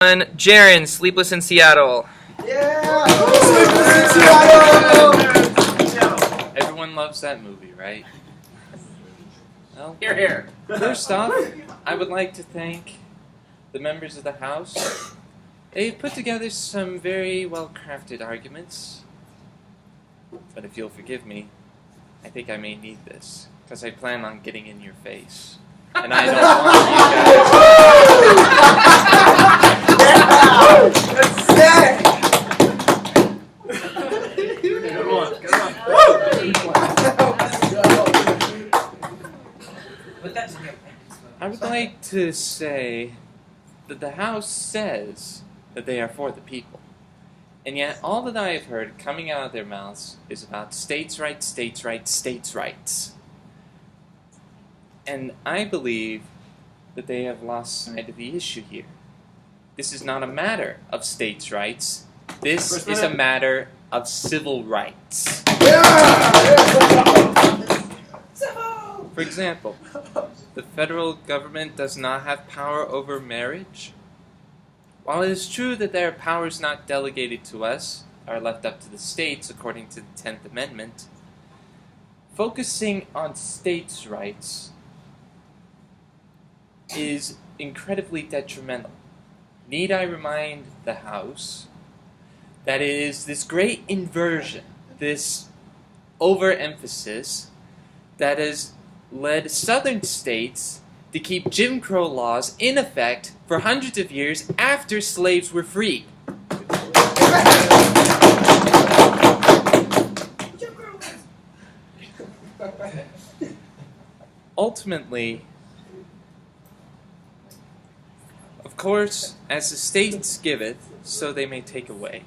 Jaren, Sleepless in Seattle. Yeah! Sleepless in Seattle! Everyone loves that movie, right? Well, Here. first off, I would like to thank the members of the House. They've put together some very well-crafted arguments. But if you'll forgive me, I think I may need this, because I plan on getting in your face. And I don't want you guys... That's sick! I would like to say that the House says that they are for the people. And yet all that I have heard coming out of their mouths is about states' rights, states' rights, states' rights. And I believe that they have lost sight of the issue here. This is not a matter of states' rights. This is a matter of civil rights. For example, the federal government does not have power over marriage. While it is true that there are powers not delegated to us are left up to the states according to the 10th Amendment, focusing on states' rights is incredibly detrimental. Need I remind the House that it is this great inversion, this overemphasis, that has led southern states to keep Jim Crow laws in effect for hundreds of years after slaves were freed. Ultimately, of course, as the states giveth, so they may take away.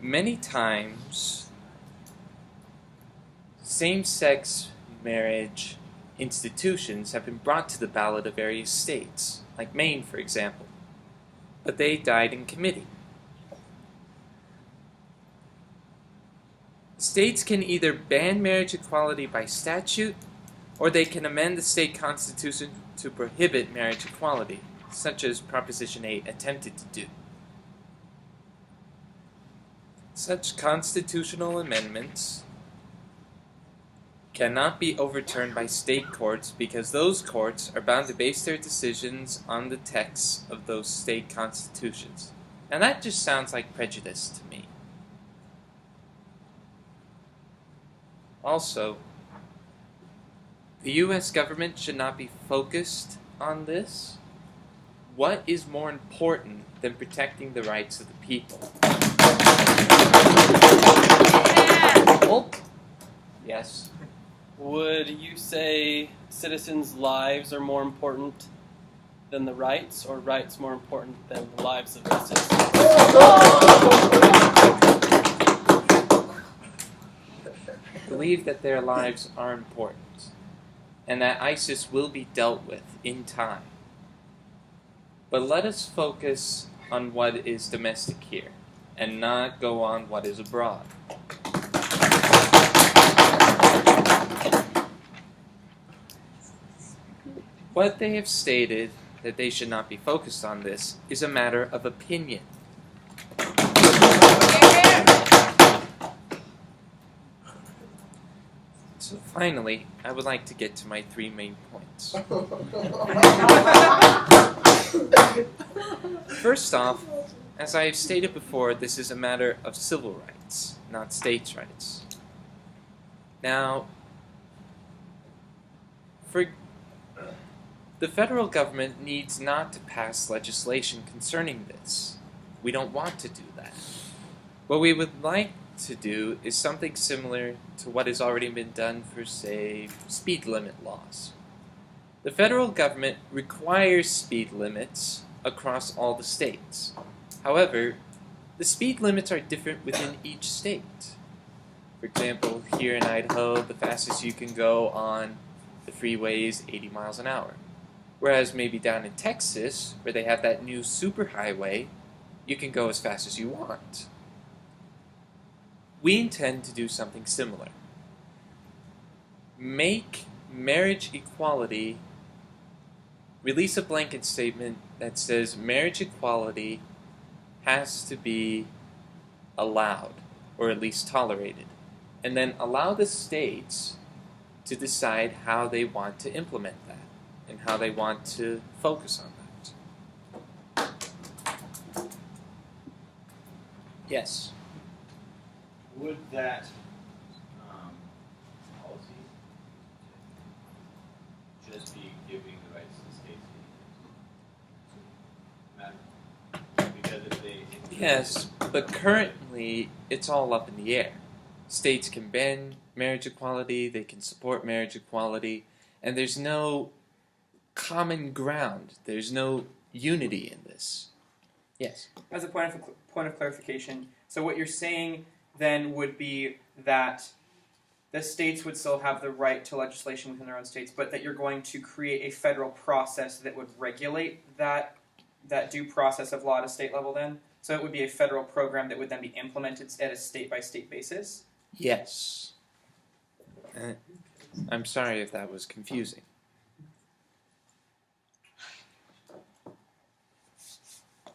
Many times, same-sex marriage institutions have been brought to the ballot of various states, like Maine, for example, but they died in committee. States can either ban marriage equality by statute, or they can amend the state constitution to prohibit marriage equality, such as Proposition 8 attempted to do. Such constitutional amendments cannot be overturned by state courts because those courts are bound to base their decisions on the texts of those state constitutions. And that just sounds like prejudice to me. Also, the U.S. government should not be focused on this. What is more important than protecting the rights of the people? Well, yes. Would you say citizens' lives are more important than the rights, or rights more important than the lives of the citizens? I believe that their lives are important, and that ISIS will be dealt with in time. But let us focus on what is domestic here, and not go on what is abroad. What they have stated, that they should not be focused on this, is a matter of opinion. So finally, I would like to get to my 3 main points. First off, as I have stated before, this is a matter of civil rights, not states' rights. Now, the federal government needs not to pass legislation concerning this. We don't want to do that. What we would like to do is something similar to what has already been done for, say, speed limit laws. The federal government requires speed limits across all the states. However, the speed limits are different within each state. For example, here in Idaho, the fastest you can go on the freeway is 80 miles an hour. Whereas maybe down in Texas, where they have that new superhighway, you can go as fast as you want. We intend to do something similar. Make marriage equality, release a blanket statement that says marriage equality has to be allowed, or at least tolerated, and then allow the states to decide how they want to implement that and how they want to focus on that. Yes. Would that policy just be giving the rights to the states? Matter? Because if they Yes, but currently it's all up in the air. States can ban marriage equality, they can support marriage equality, and there's no common ground. There's no unity in this. Yes. As a point of clarification, so what you're saying then would be that the states would still have the right to legislation within their own states, but that you're going to create a federal process that would regulate that due process of law at a state level then? So it would be a federal program that would then be implemented at a state-by-state basis? Yes. I'm sorry if that was confusing.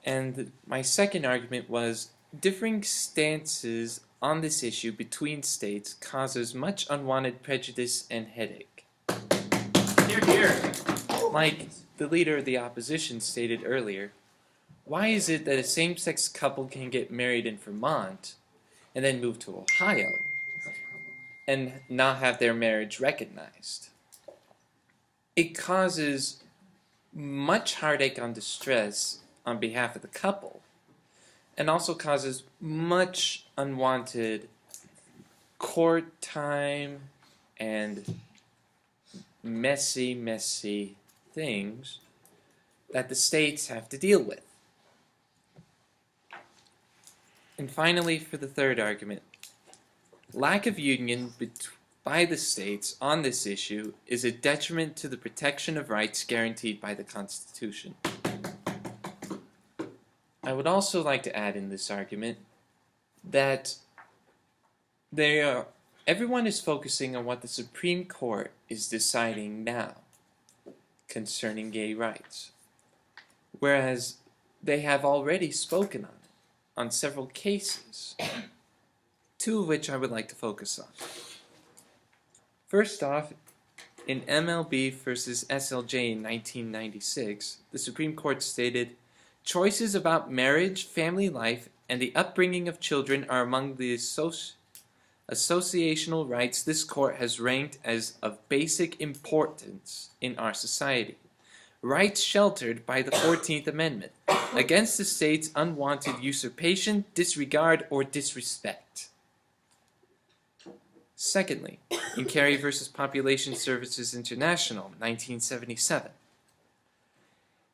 And my second argument was differing stances on this issue between states causes much unwanted prejudice and headache. Here, here. Like the leader of the opposition stated earlier, why is it that a same-sex couple can get married in Vermont and then move to Ohio and not have their marriage recognized? It causes much heartache and distress on behalf of the couple, and also causes much unwanted court time and messy things that the states have to deal with. And finally, for the third argument, lack of union by the states on this issue is a detriment to the protection of rights guaranteed by the Constitution. I would also like to add in this argument that everyone is focusing on what the Supreme Court is deciding now concerning gay rights, whereas they have already spoken on several cases, two of which I would like to focus on. First off, in MLB versus SLJ in 1996, the Supreme Court stated, "Choices about marriage, family life, and the upbringing of children are among the associational rights this court has ranked as of basic importance in our society. Rights sheltered by the 14th Amendment against the state's unwanted usurpation, disregard, or disrespect." Secondly, in Carey versus Population Services International, 1977,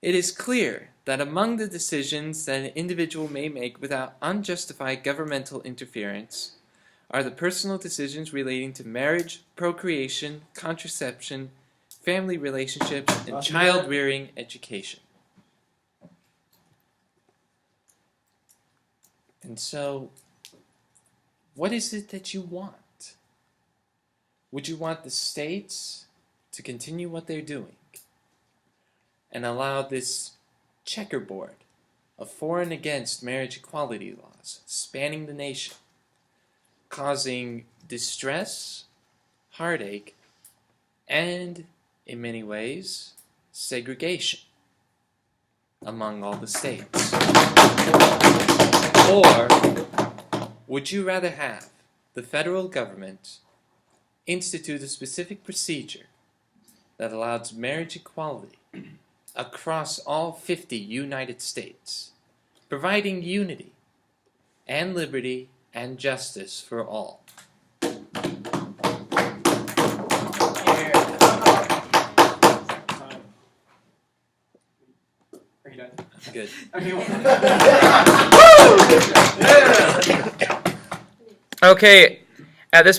it is clear that among the decisions that an individual may make without unjustified governmental interference are the personal decisions relating to marriage, procreation, contraception, family relationships, and child-rearing education. And so, what is it that you want? Would you want the states to continue what they're doing and allow this checkerboard of for and against marriage equality laws spanning the nation, causing distress, heartache, and, in many ways, segregation among all the states? Or would you rather have the federal government institute a specific procedure that allows marriage equality across all 50 United States, providing unity and liberty and justice for all? Are you done? I'm good. Okay. Okay, at this point,